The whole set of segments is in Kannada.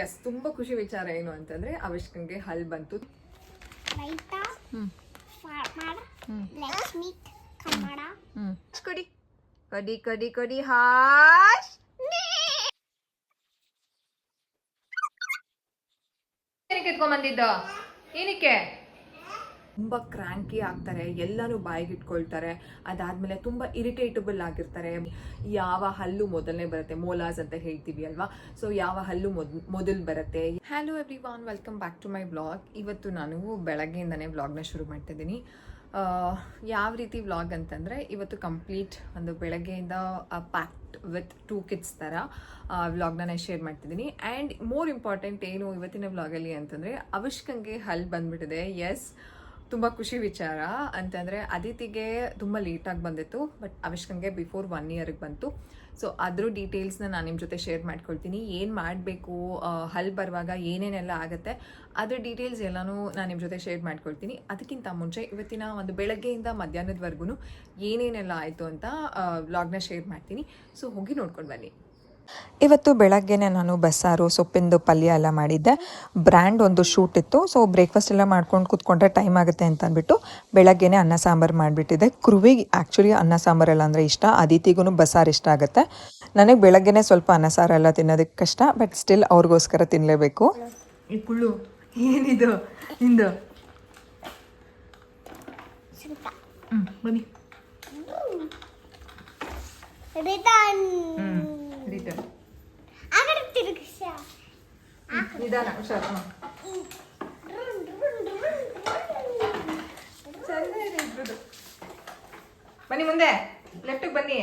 ಎಸ್, ತುಂಬ ಖುಷಿ ವಿಚಾರ ಏನು ಅಂತಂದರೆ ಅವಿಷ್ಕಂಗೆ ಹಲ್ ಬಂತು. ಕೊಡಿ ಕಡಿ ಕಡಿ ಕಡಿ ಹಾಶ್. ಏನಕ್ಕೆ ಎತ್ಕೊಂಡ್ಬಂದಿದ್ದು? ಏನಕ್ಕೆ? ತುಂಬ ಕ್ರ್ಯಾಂಕಿ ಆಗ್ತಾರೆ, ಎಲ್ಲನೂ ಬಾಯಿಗಿಟ್ಕೊಳ್ತಾರೆ, ಅದಾದಮೇಲೆ ತುಂಬ ಇರಿಟೇಟಬಲ್ ಆಗಿರ್ತಾರೆ. ಯಾವ ಹಲ್ಲು ಮೊದಲನೇ ಬರುತ್ತೆ, ಮೋಲಾಸ್ ಅಂತ ಹೇಳ್ತೀವಿ ಅಲ್ವಾ, ಸೊ ಯಾವ ಹಲ್ಲು ಮೊದಲು ಬರುತ್ತೆ. Hello everyone, welcome back to my vlog. ಇವತ್ತು ನಾನು ಬೆಳಗ್ಗೆಯಿಂದನೇ ವ್ಲಾಗ್ನ ಶುರು ಮಾಡ್ತಿದ್ದೀನಿ. ಯಾವ ರೀತಿ ವ್ಲಾಗ್ ಅಂತಂದರೆ, ಇವತ್ತು ಕಂಪ್ಲೀಟ್ ಒಂದು ಬೆಳಗ್ಗೆಯಿಂದ ಪ್ಯಾಕ್ಡ್ ವಿತ್ 2 kids ಥರ ವ್ಲಾಗ್ನ ನಾನು ಶೇರ್ ಮಾಡ್ತಿದ್ದೀನಿ. ಆ್ಯಂಡ್ ಮೋರ್ ಇಂಪಾರ್ಟೆಂಟ್ ಏನು ಇವತ್ತಿನ ವ್ಲಾಗಲ್ಲಿ ಅಂತಂದರೆ, ಅವಿಷ್ಕಂಗೆ ಹಲ್ ಬಂದ್ಬಿಟ್ಟಿದೆ. ಎಸ್, ತುಂಬ ಖುಷಿ ವಿಚಾರ ಅಂತಂದರೆ ಅದಿತಿಗೆ ತುಂಬ ಲೇಟಾಗಿ ಬಂದಿತ್ತು, ಬಟ್ ಅವಿಷ್ಕಂಗೆ ಬಿಫೋರ್ 1 yearಗೆ ಬಂತು. ಸೊ ಅದ್ರ ಡೀಟೇಲ್ಸ್ನ ನಾನು ನಿಮ್ಮ ಜೊತೆ ಶೇರ್ ಮಾಡ್ಕೊಳ್ತೀನಿ. ಏನು ಮಾಡಬೇಕು, ಹಲ್ ಬರುವಾಗ ಏನೇನೆಲ್ಲ ಆಗುತ್ತೆ, ಅದ್ರ ಡೀಟೇಲ್ಸ್ ಎಲ್ಲನೂ ನಾನು ನಿಮ್ಮ ಜೊತೆ ಶೇರ್ ಮಾಡ್ಕೊಳ್ತೀನಿ. ಅದಕ್ಕಿಂತ ಮುಂಚೆ ಇವತ್ತಿನ ಒಂದು ಬೆಳಗ್ಗೆಯಿಂದ ಮಧ್ಯಾಹ್ನದವರೆಗೂ ಏನೇನೆಲ್ಲ ಆಯಿತು ಅಂತ ವ್ಲಾಗ್ನ ಶೇರ್ ಮಾಡ್ತೀನಿ. ಸೊ ಹೋಗಿ ನೋಡ್ಕೊಂಡು ಬನ್ನಿ. ಇವತ್ತು ಬೆಳಗ್ಗೆನೆ ನಾನು ಬಸ್ಸಾರು, ಸೊಪ್ಪಿಂದು ಪಲ್ಯ ಎಲ್ಲ ಮಾಡಿದ್ದೆ. ಬ್ರ್ಯಾಂಡ್ ಒಂದು ಶೂಟ್ ಇತ್ತು, ಸೊ ಬ್ರೇಕ್ಫಾಸ್ಟ್ ಎಲ್ಲ ಮಾಡ್ಕೊಂಡು ಕೂತ್ಕೊಂಡ್ರೆ ಟೈಮ್ ಆಗುತ್ತೆ ಅಂತ ಅಂದ್ಬಿಟ್ಟು ಬೆಳಗ್ಗೆನೆ ಅನ್ನ ಸಾಂಬಾರು ಮಾಡಿಬಿಟ್ಟಿದ್ದೆ. ಕ್ರುವಿಗೆ ಆ್ಯಕ್ಚುಲಿ ಅನ್ನ ಸಾಂಬಾರೆಲ್ಲ ಅಂದರೆ ಇಷ್ಟ, ಅದಿತಿಗೂ ಬಸ್ಸಾರು ಇಷ್ಟ ಆಗುತ್ತೆ. ನನಗೆ ಬೆಳಗ್ಗೆನೆ ಸ್ವಲ್ಪ ಅನ್ನ ಸಾರೆಲ್ಲ ತಿನ್ನೋದಕ್ಕೆ ಕಷ್ಟ, ಬಟ್ ಸ್ಟಿಲ್ ಅವ್ರಿಗೋಸ್ಕರ ತಿನ್ನಲೇಬೇಕು. ಈ ಕುಳ್ಳು ಏನಿದು ಇಂದು? ಬನ್ನಿ. ನಿಧಾನ, ಹುಷಾರು. ಬನ್ನಿ ಮುಂದೆ, ಲೆಫ್ಟಿಗೆ ಬನ್ನಿ.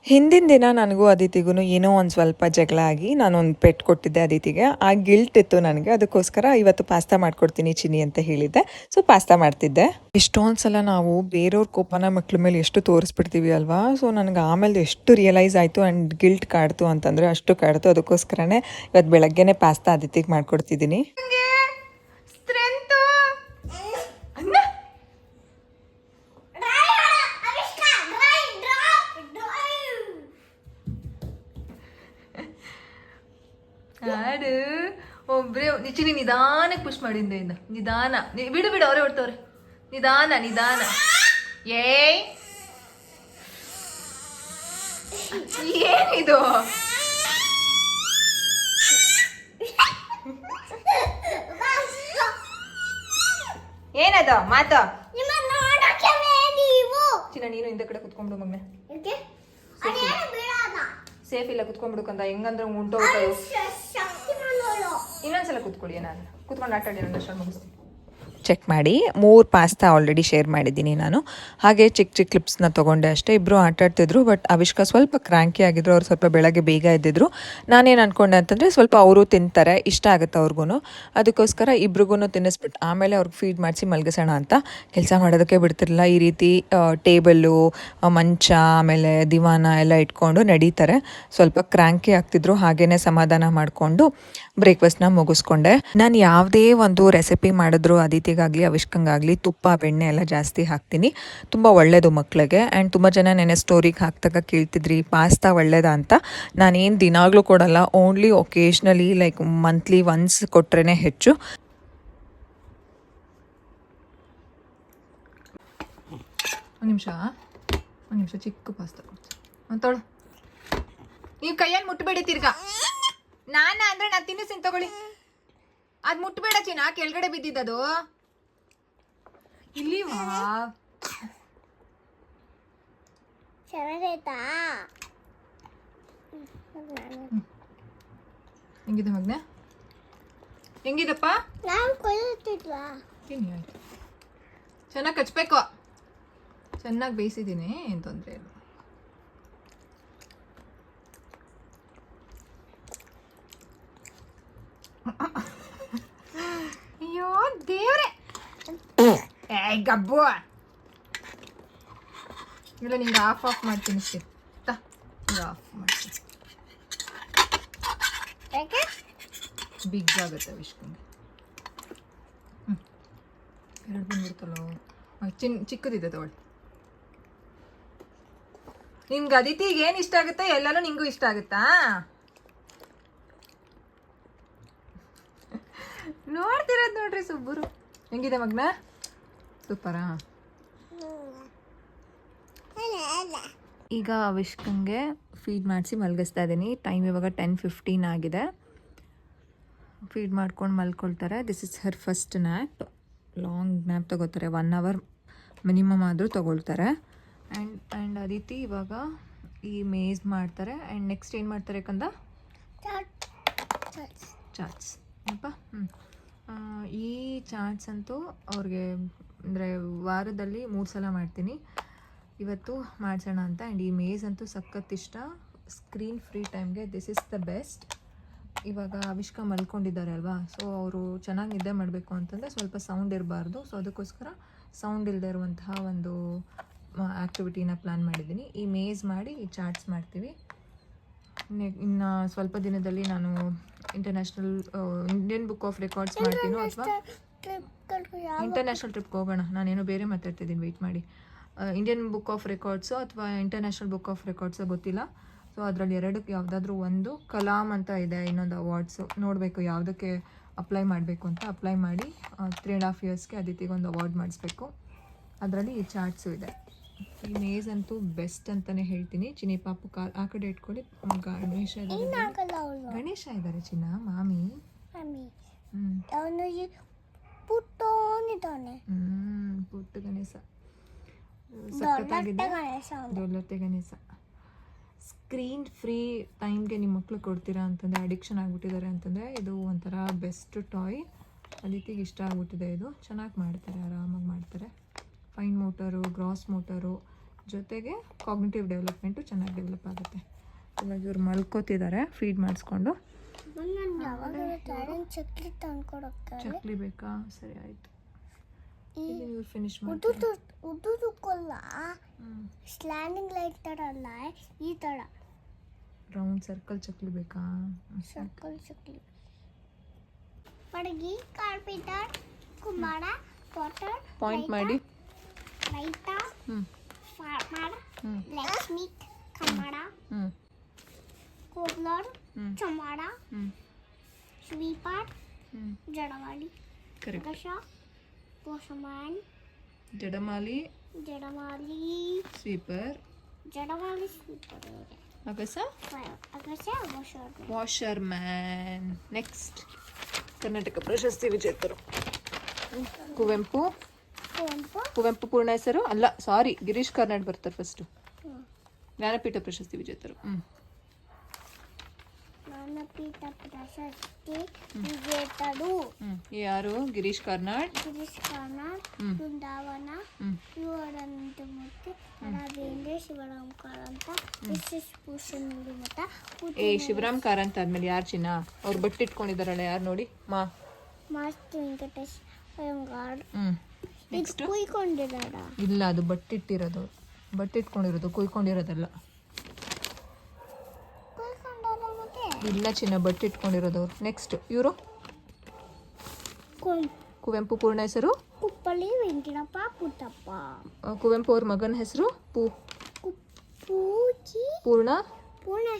ಹಿಂದಿನ ದಿನ ನನಗೂ ಅದಿತಿಗೂ ಏನೋ ಒಂದು ಸ್ವಲ್ಪ ಜಗಳ ಆಗಿ ನಾನೊಂದು ಪೆಟ್ ಕೊಟ್ಟಿದ್ದೆ ಅದಿತಿಗೆ. ಆ ಗಿಲ್ಟ್ ಇತ್ತು ನನಗೆ, ಅದಕ್ಕೋಸ್ಕರ ಇವತ್ತು ಪಾಸ್ತಾ ಮಾಡ್ಕೊಡ್ತೀನಿ ಚಿನ್ನಿ ಅಂತ ಹೇಳಿದ್ದೆ. ಸೊ ಪಾಸ್ತಾ ಮಾಡ್ತಿದ್ದೆ. ಎಷ್ಟೊಂದು ಸಲ ನಾವು ಬೇರೆಯವ್ರ ಕೋಪನ ಮಕ್ಳ ಮೇಲೆ ಎಷ್ಟು ತೋರಿಸ್ಬಿಡ್ತೀವಿ ಅಲ್ವಾ. ಸೊ ನನಗೆ ಆಮೇಲೆ ಎಷ್ಟು ರಿಯಲೈಸ್ ಆಯಿತು ಆ್ಯಂಡ್ ಗಿಲ್ಟ್ ಕಾಡ್ತು ಅಂತಂದರೆ ಅಷ್ಟು ಕಾಡ್ತು. ಅದಕ್ಕೋಸ್ಕರನೇ ಇವತ್ತು ಬೆಳಗ್ಗೆನೆ ಪಾಸ್ತಾ ಅದಿತಿಗೆ ಮಾಡ್ಕೊಡ್ತಿದ್ದೀನಿ. ಹಾಡು ಒಬ್ಬರೇ ನಿಚಿನಿ ನಿಧಾನಕ್ಕೆ ಪುಷ್ ಮಾಡಿಂದ ಇಂದ ನಿಧಾನ. ಬಿಡು ಬಿಡು, ಅವರೇ ಹೊಡ್ತವ್ರೆ. ನಿಧಾನ ನಿಧಾನ. ಏನಿದು? ಏನದು ಮಾತು? ಚಿನ್ನ ನೀನು ಇಂದ ಕಡೆ ಕುತ್ಕೊಂಡ್ಬಿಡು ಮಗ್ನೆ. ಸೇಫ್ ಇಲ್ಲ, ಕುತ್ಕೊಂಡ್ಬಿಡುಕಂತ. ಹೆಂಗಂದ್ರೆ ಉಂಟೋಗ್ತಾವೆ. ಇನ್ನೊಂದ್ಸಲ ಕುತ್ಕೊಳ್ಳಿ, ಏನಾದ್ರು ಕುತ್ಕೊಂಡು ಆಟ ಆಡಿ ಒಂದಷ್ಟು ಮುಗಿಸ್ತೀನಿ. ಚೆಕ್ ಮಾಡಿ 3 ಪಾಸ್ತಾ ಆಲ್ರೆಡಿ ಶೇರ್ ಮಾಡಿದ್ದೀನಿ ನಾನು. ಹಾಗೆ ಚಿಕ್ಕ ಚಿಕ್ಕ ಕ್ಲಿಪ್ಸ್ನ ತೊಗೊಂಡೆ ಅಷ್ಟೇ. ಇಬ್ಬರು ಆಟಾಡ್ತಿದ್ರು, ಬಟ್ ಅವಿಷ್ಕ ಸ್ವಲ್ಪ ಕ್ರ್ಯಾಂಕಿ ಆಗಿದ್ರು. ಅವ್ರು ಸ್ವಲ್ಪ ಬೆಳಗ್ಗೆ ಬೇಗ ಎದ್ದಿದ್ರು. ನಾನೇನು ಅಂದ್ಕೊಂಡೆ ಅಂತಂದರೆ ಸ್ವಲ್ಪ ಅವರು ತಿಂತಾರೆ, ಇಷ್ಟ ಆಗುತ್ತೆ ಅವ್ರಿಗೂ. ಅದಕ್ಕೋಸ್ಕರ ಇಬ್ರಿಗೂ ತಿನ್ನಿಸ್ಬಿಟ್ಟು ಆಮೇಲೆ ಅವ್ರಿಗೆ ಫೀಡ್ ಮಾಡಿಸಿ ಮಲಗಿಸೋಣ ಅಂತ. ಕೆಲಸ ಮಾಡೋದಕ್ಕೆ ಬಿಡ್ತಿರಲಿಲ್ಲ. ಈ ರೀತಿ ಟೇಬಲ್ಲು, ಮಂಚ, ಆಮೇಲೆ ದಿವಾನ ಎಲ್ಲ ಇಟ್ಕೊಂಡು ನಡೀತಾರೆ. ಸ್ವಲ್ಪ ಕ್ರ್ಯಾಂಕಿ ಆಗ್ತಿದ್ರು. ಹಾಗೇ ಸಮಾಧಾನ ಮಾಡಿಕೊಂಡು ಬ್ರೇಕ್ಫಾಸ್ಟ್ನ ಮುಗಿಸ್ಕೊಂಡೆ. ನಾನು ಯಾವುದೇ ಒಂದು ರೆಸಿಪಿ ಮಾಡಿದ್ರು ಅದಿತಿಗಾಗಲಿ ಅವಿಷ್ಕಂಗಾಗಲಿ ತುಪ್ಪ ಬೆಣ್ಣೆ ಎಲ್ಲ ಜಾಸ್ತಿ ಹಾಕ್ತೀನಿ. ತುಂಬ ಒಳ್ಳೆಯದು ಮಕ್ಕಳಿಗೆ. ಆ್ಯಂಡ್ ತುಂಬ ಜನ ನೆನೆ ಸ್ಟೋರಿಗೆ ಹಾಕ್ದಾಗ ಕೇಳ್ತಿದ್ರಿ ಪಾಸ್ತಾ ಒಳ್ಳೇದಾ ಅಂತ. ನಾನೇನು ದಿನಾಗಲೂ ಕೊಡಲ್ಲ, ಓನ್ಲಿ ಒಕೇಶ್ನಲಿ ಲೈಕ್ ಮಂತ್ಲಿ ಒನ್ಸ್ ಕೊಟ್ರೇ ಹೆಚ್ಚು. ಒಂದು ನಿಮಿಷ ಚಿಕ್ಕ ಪಾಸ್ತಾ ತೊಳು. ನೀವು ಕೈಯಲ್ಲಿ ಮುಟ್ಟಬೇಡಿ ತಿರ್ಗಾ. ನಾನು ಅಂದ್ರೆ ನಾನು ತಿನ್ನಿಸ್ತೀನಿ ತಗೊಳ್ಳಿ. ಅದು ಮುಟ್ಟಬೇಡ ಚಿನ್ನ, ಕೆಳಗಡೆ ಬಿದ್ದಿದ್ದದು. ಇಲ್ಲಿ ವಾ ಹೆಂಗಿದೆ ಮಗ್ನೆ? ಹೆಂಗಿದಪ್ಪ? ತಿನ್ನಿ ಆಯ್ತು. ಚೆನ್ನಾಗಿ ಕಚ್ಬೇಕು. ಚೆನ್ನಾಗಿ ಬೇಯಿಸಿದ್ದೀನಿ, ಏನು ತೊಂದರೆ ಇಲ್ಲ. ಅಯ್ಯೋ ದೇವ್ರೆ, ಗಬ್ಬು ಇಲ್ಲ. ನಿಂಗೆ ಆಫ್ ಮಾಡ್ತೀನಿ. ಆಫ್ ಮಾಡ್ತೀನಿ. ಬಿಗ್ ಆಗುತ್ತೆ ವಿಷ್ಕಂಗೆ. ಎರಡು ಬಂದ್ಬಿಡ್ತಲ್ಲೋ, ಚಿಕ್ಕದಿದೆ ತಗೊಳ್ಳಿ. ನಿಮ್ಗೆ ಅದಿತಿಗೆ ಏನು ಇಷ್ಟ ಆಗುತ್ತೆ ಎಲ್ಲನೂ ನಿಂಗೂ ಇಷ್ಟ ಆಗುತ್ತಾ? ನೋಡ್ತಿರೋದು ನೋಡ್ರಿ ಸುಬ್ಬರು. ಹೆಂಗಿದೆ ಮಗ್ನ? ಸೂಪರಾ? ಈಗ ವಿಷ್ಕಂಗೆ ಫೀಡ್ ಮಾಡಿಸಿ ಮಲಗಿಸ್ತಾ ಇದ್ದೀನಿ. ಟೈಮ್ ಇವಾಗ 10:15 ಆಗಿದೆ. ಫೀಡ್ ಮಾಡ್ಕೊಂಡು ಮಲ್ಕೊಳ್ತಾರೆ. This is her first nap. Long nap ತೊಗೋತಾರೆ, 1 hour ಮಿನಿಮಮ್ ಆದರೂ ತೊಗೊಳ್ತಾರೆ. ಆ್ಯಂಡ್ ಅದಿತಿ ಇವಾಗ ಈ ಮೇಜ್ ಮಾಡ್ತಾರೆ. ಆ್ಯಂಡ್ ನೆಕ್ಸ್ಟ್ ಏನು ಮಾಡ್ತಾರೆ ಕಂದ? ಚಾಟ್ಸ್ ಅಪ್ಪ. ಈ ಚಾಟ್ಸ್ ಅಂತೂ ಅವ್ರಿಗೆ ಅಂದರೆ ವಾರದಲ್ಲಿ 3 ಸಲ ಮಾಡ್ತೀನಿ. ಇವತ್ತು ಮಾಡಿಸೋಣ ಅಂತ. ಆ್ಯಂಡ್ ಈ ಮೇಜ್ ಅಂತೂ ಸಖತ್ ಇಷ್ಟ. ಸ್ಕ್ರೀನ್ ಫ್ರೀ ಟೈಮ್ಗೆ ದಿಸ್ ಇಸ್ ದ ಬೆಸ್ಟ್. ಇವಾಗ ಅವಿಷ್ಕ ಮಲ್ಕೊಂಡಿದ್ದಾರೆ ಅಲ್ವಾ, ಸೊ ಅವರು ಚೆನ್ನಾಗಿ ನಿದ್ದೆ ಮಾಡಬೇಕು ಅಂತಂದರೆ ಸ್ವಲ್ಪ ಸೌಂಡ್ ಇರಬಾರ್ದು. ಸೊ ಅದಕ್ಕೋಸ್ಕರ ಸೌಂಡ್ ಇಲ್ಲದೆ ಇರುವಂತಹ ಒಂದು ಆ್ಯಕ್ಟಿವಿಟಿನ ಪ್ಲ್ಯಾನ್ ಮಾಡಿದ್ದೀನಿ. ಈ ಮೇಜ್ ಮಾಡಿ ಈ ಚಾಟ್ಸ್ ಮಾಡ್ತೀವಿ. ಇನ್ನು ಸ್ವಲ್ಪ ದಿನದಲ್ಲಿ ನಾನು ಇಂಡಿಯನ್ ಬುಕ್ ಆಫ್ ರೆಕಾರ್ಡ್ಸ್ ಮಾಡ್ತೀನೋ ಅಥವಾ ಇಂಟರ್ನ್ಯಾಷನಲ್ ಟ್ರಿಪ್ಗೆ ಹೋಗೋಣ. ನಾನೇನೋ ಬೇರೆ ಮಾತಾಡ್ತಿದ್ದೀನಿ, ವೆಯ್ಟ್ ಮಾಡಿ. ಇಂಡಿಯನ್ ಬುಕ್ ಆಫ್ ರೆಕಾರ್ಡ್ಸು ಅಥವಾ ಇಂಟರ್ನ್ಯಾಷನಲ್ ಬುಕ್ ಆಫ್ ರೆಕಾರ್ಡ್ಸು ಗೊತ್ತಿಲ್ಲ. ಸೊ ಅದರಲ್ಲಿ ಎರಡಕ್ಕೆ ಯಾವುದಾದ್ರೂ ಒಂದು. ಕಲಾಂ ಅಂತ ಇದೆ ಇನ್ನೊಂದು ಅವಾರ್ಡ್ಸು, ನೋಡಬೇಕು ಯಾವುದಕ್ಕೆ ಅಪ್ಲೈ ಮಾಡಬೇಕು ಅಂತ. ಅಪ್ಲೈ ಮಾಡಿ 3.5 yearsಗೆ ಅದಿತಿಗೆ ಒಂದು ಅವಾರ್ಡ್ ಮಾಡಿಸ್ಬೇಕು. ಅದರಲ್ಲಿ ಈ ಚಾರ್ಟ್ಸು ಇದೆ. ಈ ಮೇಜ್ ಅಂತೂ ಬೆಸ್ಟ್ ಅಂತಲೇ ಹೇಳ್ತೀನಿ. ಚಿನಿ ಪಾಪು ಆ ಕಡೆ ಇಟ್ಕೊಳ್ಳಿ. ಗಣೇಶ ಇದ್ದಾರೆ ಚಿನ್ನ, ಮಾಮಿ. ಪುಟ್ಟ ಗಣೇಶ ಸಖತ್ತಾಗಿದೆ. ದೊಡ್ಡತೆ ಗಣೇಶ. ಸ್ಕ್ರೀನ್ ಫ್ರೀ ಟೈಮ್ಗೆ ನಿಮ್ಮ ಮಕ್ಕಳು ಕೊಡ್ತೀರಾ ಅಂತಂದರೆ, ಅಡಿಕ್ಷನ್ ಆಗಿಬಿಟ್ಟಿದ್ದಾರೆ ಅಂತಂದರೆ ಇದು ಒಂಥರ ಬೆಸ್ಟ್ ಟಾಯ್. ಅದಿತಿಗೆ ಇಷ್ಟ ಆಗ್ಬಿಟ್ಟಿದೆ ಇದು. ಚೆನ್ನಾಗಿ ಮಾಡ್ತಾರೆ, ಆರಾಮಾಗಿ ಮಾಡ್ತಾರೆ. ಫೈನ್ ಮೋಟರು, ಗ್ರಾಸ್ ಮೋಟರು ಜೊತೆಗೆ ಕಾಗ್ನಿಟಿವ್ ಡೆವಲಪ್ಮೆಂಟು ಚೆನ್ನಾಗಿ ಡೆವಲಪ್ ಆಗುತ್ತೆ. ಇವಾಗ ಇವ್ರು ಮಲ್ಕೋತಿದ್ದಾರೆ ಫೀಡ್ ಮಾಡಿಸ್ಕೊಂಡು. ಚಕ್ಲಿ ಬೇಕಾ? ಸರಿ ಆಯಿತು, ಇವ್ರು ಫಿನಿಶ್ ಮಾಡಿ. ಸ್ಲ್ಯಾಂಡಿಂಗ್ ಲೈಟ್ ಥರ ಅಲ್ಲ, ಈ ಥರ ರೌಂಡ್ ಸರ್ಕಲ್ ಚಕ್ಲಿ ಬೇಕಾ? ಸರ್ಕಲ್ ಚಕ್ಲಿ. ಪಡಗಿ, ಕಾರ್ಪೆಂಟರ್, ಕುಂಬಾರ, ಪಾಟರ್, ಪಾಯಿಂಟ್ ಮಾಡಿ. ರೈತ, ಫಾರ್ಮರ್, ಲಕ್ಷ್ಮಿ, ಕನ್ನಡ, ಕೋಬ್ಲರ್, ಚಮಾಡ, ಸ್ವೀಪರ್, ಜಡಮಾಲಿ, ಕರಕಶ, ಪೋಷಮಾನ್, ಜಡಮಾಲಿ, ಸ್ವೀಪರ್, ಅಗಸ, ವಾಷರ್ ಮ್ಯಾನ್. ನೆಕ್ಸ್ಟ್ ಕರ್ನಾಟಕ ಪ್ರಶಸ್ತಿ ವಿಜೇತರು ಕುವೆಂಪು ಪೂರ್ಣ ಹೆಸರು ಅಲ್ಲ, ಸಾರಿ, ಗಿರೀಶ್ ಕಾರ್ನಾಡ್ ಬರ್ತಾರೆ ಫಸ್ಟು. ಜ್ಞಾನಪೀಠ ಪ್ರಶಸ್ತಿ ವಿಜೇತರು. ಜ್ಞಾನಪೀಠ ಪ್ರಶಸ್ತಿ ವಿಜೇತರು ಯಾರು? ಗಿರೀಶ್ ಕಾರ್ನಾಡ್, ಬೃಂದಾವನ, ಶಿವರಂತಮೂರ್ತಿ, ಬೇಂದ್ರೆ, ಶಿವರಾಮ್ ಕಾರಂತ, ಭೂಷಣ್ ನುಡಿಮಠ. ಶಿವರಾಮ್ ಕಾರಂತ ಆದ್ಮೇಲೆ ಯಾರು ಚಿನ್ನ? ಅವ್ರು ಬಟ್ಟಿಟ್ಕೊಂಡಿದಾರಲ್ಲ, ಯಾರು ನೋಡಿ? ಮಾಸ್ತಿ ವೆಂಕಟೇಶ್ ಅಯ್ಯಂಗಾರ್. ನೆಕ್ಸ್ಟ್ ಕುಯ್ಕೊಂಡಿದಾರ? ಇಲ್ಲ, ಅದು ಬಟ್ಟಿಟ್ಟಿರೋದು, ಬಟ್ಟಿಟ್ಕೊಂಡಿರೋದು, ಕುಯ್ಕೊಂಡಿರೋದಲ್ಲ. ಇಲ್ಲ ಚಿನ್ನ, ಬಟ್ಟಿಟ್ಕೊಂಡಿರೋದವ್ರು. ನೆಕ್ಸ್ಟ್ ಇವರು ಕುವೆಂಪು ಪೂರ್ಣ ಹೆಸರು ಕುಪ್ಪಳ್ಳಿ ವೆಂಕಟಪ್ಪ ಪುಟ್ಟಪ್ಪ. ಕುವೆಂಪು ಅವ್ರ ಮಗನ ಹೆಸರು ಪೂರ್ಣ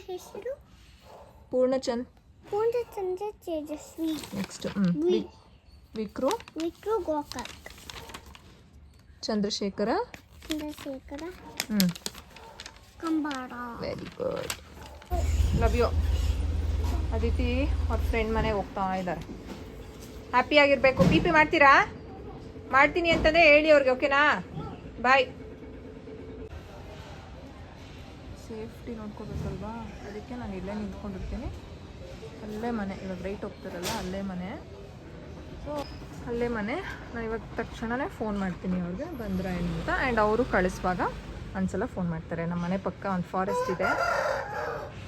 ಹೆಸರು ಪೂರ್ಣಚಂದ್ರ ತೇಜಸ್ವಿ. ನೆಕ್ಸ್ಟ್ ವಿಕ್ರು Gokak. Chandrashekhara Kambara. Very good, love you. Aditi ಅವ್ರ ಫ್ರೆಂಡ್ ಮನೆಗೆ ಹೋಗ್ತಾ ಇದ್ದಾರೆ. ಹ್ಯಾಪಿಯಾಗಿರ್ಬೇಕು. ಪಿ ಮಾಡ್ತೀರಾ? ಮಾಡ್ತೀನಿ ಅಂತಂದರೆ ಹೇಳಿ ಅವ್ರಿಗೆ, ಓಕೆನಾ? ಬಾಯ್. ಸೇಫ್ಟಿ ನೋಡ್ಕೋಬೇಕಲ್ವಾ, ಅದಕ್ಕೆ ನಾನು ಇಲ್ಲೇ ನಿಂತ್ಕೊಂಡಿರ್ತೀನಿ. ಅಲ್ಲೇ ಮನೆ, ಇವಾಗ ರೈಟ್ ಹೋಗ್ತಾರಲ್ಲ ಅಲ್ಲೇ ಮನೆ. ಸೊ ಅಲ್ಲೇ ಮನೆ. ನಾನು ಇವಾಗ ತಕ್ಷಣವೇ ಫೋನ್ ಮಾಡ್ತೀನಿ ಅವ್ರಿಗೆ, ಬಂದ್ರ ಏನು ಅಂತ. ಆ್ಯಂಡ್ ಅವರು ಕಳಿಸುವಾಗ ಒಂದ್ಸಲ ಫೋನ್ ಮಾಡ್ತಾರೆ. ನಮ್ಮ ಮನೆ ಪಕ್ಕ ಒಂದು ಫಾರೆಸ್ಟ್ ಇದೆ.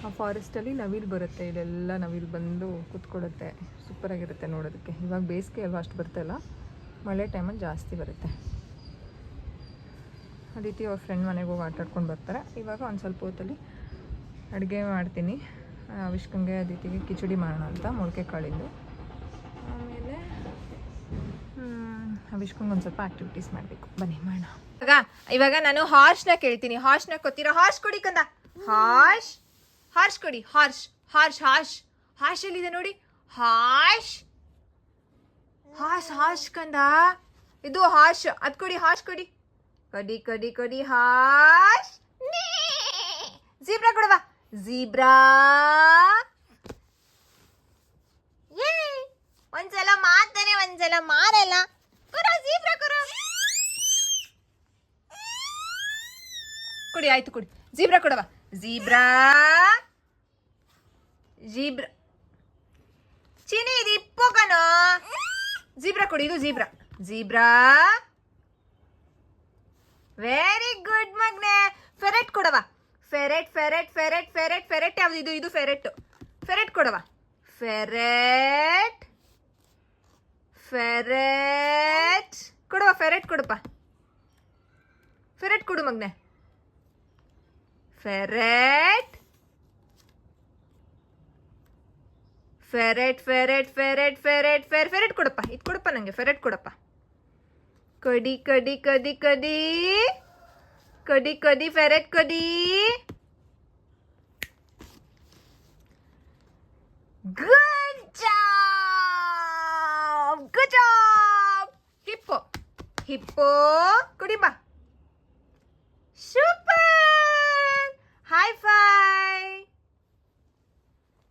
ಆ ಫಾರೆಸ್ಟಲ್ಲಿ ನವಿಲು ಬರುತ್ತೆ. ಇಲ್ಲೆಲ್ಲ ನವಿಲು ಬಂದು ಕೂತ್ಕೊಳ್ಳುತ್ತೆ. ಸೂಪರಾಗಿರುತ್ತೆ ನೋಡೋದಕ್ಕೆ. ಇವಾಗ ಬೇಸಿಗೆ ಅಲ್ವಾ, ಅಷ್ಟು ಬರ್ತಾಯಿಲ್ಲ, ಮಳೆ ಟೈಮಲ್ಲಿ ಜಾಸ್ತಿ ಬರುತ್ತೆ. ಅದಿತಿ ಅವ್ರ ಫ್ರೆಂಡ್ ಮನೆಗೆ ಹೋಗಿ ಆಟಾಡ್ಕೊಂಡು ಬರ್ತಾರೆ. ಇವಾಗ ಒಂದು ಸ್ವಲ್ಪ ಹೊತ್ತಲ್ಲಿ ಅಡುಗೆ ಮಾಡ್ತೀನಿ. ವಿಷ್ಕಂಗೆ ಅದಿತಿಗೆ ಕಿಚಡಿ ಮಾಡೋಣ ಅಂತ, ಮೊಳಕೆ ಕಾಳಿಂದು. ಅವಿಷ್ಕೊಂಡ್ ಒಂದು ಸ್ವಲ್ಪ ಆಕ್ಟಿವಿಟೀಸ್ ಮಾಡಬೇಕು ಬನ್ನಿ ಮಾಡೋಣ. ಇವಾಗ ನಾನು ಹಾರ್ಸ್ನ ಕೇಳ್ತೀನಿ. ಹಾರ್ಸ್ನ ಕೊತ್ತೀರಾ? ಹಾರ್ಸ್ ಕೊಡಿ ಕಂದ. ಹಾರ್ಸ್ ಹಾರ್ಸ್ ಕೊಡಿ. ಹಾರ್ಸ್ ಹಾರ್ಸ್ ಹಾರ್ಸ್ ಹಾರ್ಸ್ ಎಲ್ಲಿದೆ ನೋಡಿ. ಹಾರ್ಸ್ ಹಾರ್ಸ್ ಹಾರ್ಸ್ ಕಂದ. ಇದು ಹಾರ್ಸ್, ಅದ್ ಕೊಡಿ. ಹಾರ್ಸ್ ಕೊಡಿ. ಕಡಿ ಕಡಿ ಕಡಿ. ಹಾರ್ಸ್. ಜೀಬ್ರಾ ಕೊಡವಾ. ಜೀಬ್ರಾ. ಒಂದ್ಸಲ ಮಾತಾನೆ ಒಂದ್ಸಲ ಮಾರಲ್ಲ. ಕೊರ ಜೀಬ್ರಾ ಕೊರ. ಕೊಡಿ ಆಯ್ತು ಕೊಡಿ. ಜೀಬ್ರಾ ಕೊಡವ. ಜೀಬ್ರಾ ಜೀಬ್ರಾ ಚಿನಿ ಇದು ಇಪ್ಪು ಕಣೋ. ಜೀಬ್ರಾ ಕೊಡಿ. ಇದು ಜೀಬ್ರಾ. ಜೀಬ್ರಾ. ವೆರಿ ಗುಡ್ ಮಗ್ನೆ. ಫೆರೆಟ್ ಕೊಡವ. Ferret ferret ferret ferret ferret ಯಾವ್ದು? ಇದು ಇದು ಫೆರೆಟ್. ಫೆರೆಟ್ ಕೊಡವ. ಫೆರೆಟ್ ಫೆರೆಟ್ ಕೊಡುವ. ಫೆರೆಟ್ ಕೊಡಪ್ಪ. ಫೆರೆಟ್ ಕೊಡು ಮಗ್ನೆ. ಫೆರೆಟ್ ಫೆರೆಟ್ ಫೆರೆಟ್ ಫೆರೆಟ್ ಫೆರೆಟ್ ಫೆರೆಟ್ ಕೊಡಪ್ಪ. ಇದು ಕೊಡಪ್ಪ ನಂಗೆ. ಫೆರೆಟ್ ಕೊಡಪ್ಪ. ಕಡಿ ಕಡಿ ಕಡಿ ಕಡಿ ಕಡಿ ಕಡಿ. ಫೆರೆಟ್ ಕಡಿ. Good job good job. Hippo hippo ಕೊಡಿ ಬಾ. ಸೂಪರ್. High five.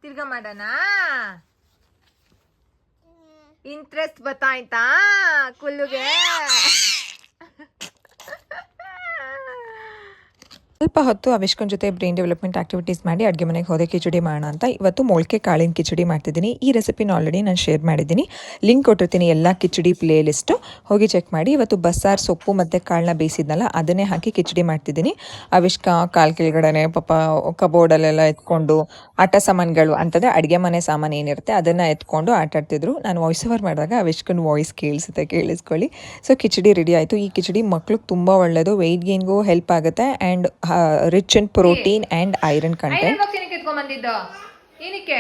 ತಿರ್ಗಾ ಮಾಡೋಣ. ಇಂಟ್ರೆಸ್ಟ್ ಬತ್ತಾಯ್ತಾ ಕುಲ್ಲುಗೆ? ಸ್ವಲ್ಪ ಹೊತ್ತು ಅವಿಷ್ಕನ್ ಜೊತೆ ಬ್ರೈನ್ ಡೆವಲಪ್ಮೆಂಟ್ ಆಕ್ಟಿವಿಟೀಸ್ ಮಾಡಿ ಅಡುಗೆ ಮನೆಗೆ ಹೋದೆ ಕಿಚಡಿ ಮಾಡೋಣ ಅಂತ. ಇವತ್ತು ಮೊಳಕೆ ಕಾಳಿನ ಕಿಚಡಿ ಮಾಡ್ತಿದ್ದೀನಿ. ಈ ರೆಸಿಪಿನ ಆಲ್ರೆಡಿ ನಾನು ಶೇರ್ ಮಾಡಿದ್ದೀನಿ, ಲಿಂಕ್ ಕೊಟ್ಟಿರ್ತೀನಿ ಎಲ್ಲ ಕಿಚಡಿ ಪ್ಲೇ ಲಿಸ್ಟು, ಹೋಗಿ ಚೆಕ್ ಮಾಡಿ. ಇವತ್ತು ಬಸ್ಸಾರು ಸೊಪ್ಪು ಮತ್ತು ಕಾಳನ್ನ ಬೇಯಿಸಿದ್ನಲ್ಲ ಅದನ್ನೇ ಹಾಕಿ ಕಿಚಡಿ ಮಾಡ್ತಿದ್ದೀನಿ. ಅವಿಷ್ಕ ಕಾಲು ಕೆಳಗಡೆ ಪಾಪ ಕಬೋರ್ಡಲ್ಲೆಲ್ಲ ಎತ್ಕೊಂಡು ಆಟ ಸಾಮಾನುಗಳು ಅಂತಂದರೆ ಅಡುಗೆ ಮನೆ ಸಾಮಾನು ಏನಿರುತ್ತೆ ಅದನ್ನು ಎತ್ಕೊಂಡು ಆಟಾಡ್ತಿದ್ರು. ನಾನು ವಾಯ್ಸ್ ಓವರ್ ಮಾಡಿದಾಗ ಅವಿಷ್ಕನ್ ವಾಯ್ಸ್ ಕೇಳಿಸ್ಕೊಳ್ಳಿ. ಸೊ ಕಿಚಡಿ ರೆಡಿ ಆಯಿತು. ಈ ಕಿಚಡಿ ಮಕ್ಳಿಗೆ ತುಂಬ ಒಳ್ಳೆಯದು, ವೆಯ್ಟ್ ಗೇನ್ಗೂ ಹೆಲ್ಪ್ ಆಗುತ್ತೆ and rich in protein and iron content. ಬಂದಿದ್ದು ಏನಕ್ಕೆ